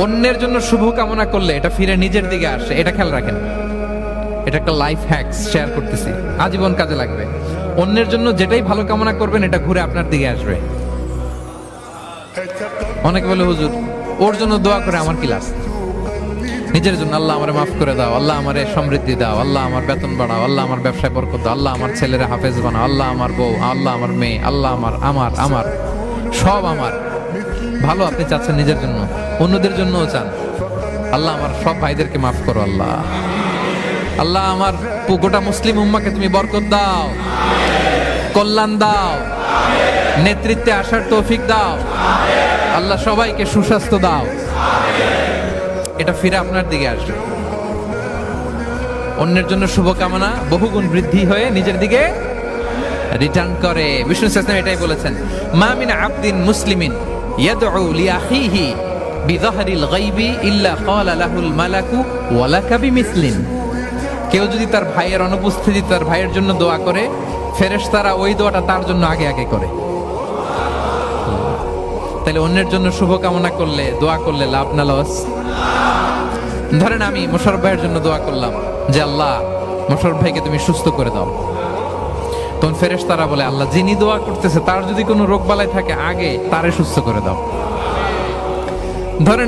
অন্যের জন্য শুভ কামনা করলে এটা ফিরে নিজের দিকে আসে, এটা খেয়াল রাখেন। এটা একটা লাইফ হ্যাকস শেয়ার করতেছি, আজীবন কাজে লাগবে। অন্যের জন্য যেটাই ভালো কামনা করবেন এটা ঘুরে আপনার দিকে আসবে। অনেকে বলে হুজুর ওর জন্য দোয়া করে আমার কি লাভ? নিজের জন্য আল্লাহ আমারে মাফ করে দাও, আল্লাহ আমারে সমৃদ্ধি দাও, আল্লাহ আমার বেতন বাড়াও, আল্লাহ আমার ব্যবসায় বরকত দাও, আল্লাহ আমার ছেলেরা হাফেজ বানাও, আল্লাহ আমার বউ, আল্লাহ আমার মেয়ে, আল্লাহ আমার আমার আমার সব আমার ভালো আপনি চাচ্ছেন নিজের জন্য, অন্যদের জন্যও চান। আল্লাহ আমার সব ভাইদেরকে মাফ করো, আল্লাহ আল্লাহ আমার গোটা মুসলিম উম্মাকে তুমি বরকত দাও, কল্যাণ দাও, নেতৃত্বে আসার তৌফিক দাও, আল্লাহ সবাইকে সুস্বাস্থ্য দাও। এটা ফিরে আপনার দিকে আসবে। অন্যের জন্য শুভকামনা বহুগুণ বৃদ্ধি হয়ে নিজের দিকে রিটার্ন করে। বিষ্ণু সাল্লাল্লাহু এটাই বলেছেন, মা মিন আবদিন মুসলিমিন ইয়াদউ লিআখিহি বিযাহরিল গায়বি ইল্লা ক্বালা লাহুল মালাকু ওয়া লাকা বিমিসলিন। কেউ যদি তার ভাইয়ের অনুপস্থিতি তার ভাইয়ের জন্য দোয়া করে, ফেরেশতারা ওই দোয়াটা তার জন্য আগে আগে করে। তাহলে অন্যের জন্য শুভকামনা করলে, দোয়া করলে লাভ না লস? ধরেন আমি মোশাররফ ভাইয়ের জন্য দোয়া করলাম যে আল্লাহ মোশাররফ ভাইকে তুমি সুস্থ করে দাও, তখন ফেরেশতারা বলে আল্লাহ যিনি দোয়া করতেছে তার যদি কোনো রোগ বালাই থাকে আগে তারে সুস্থ করে দাও। ধরেন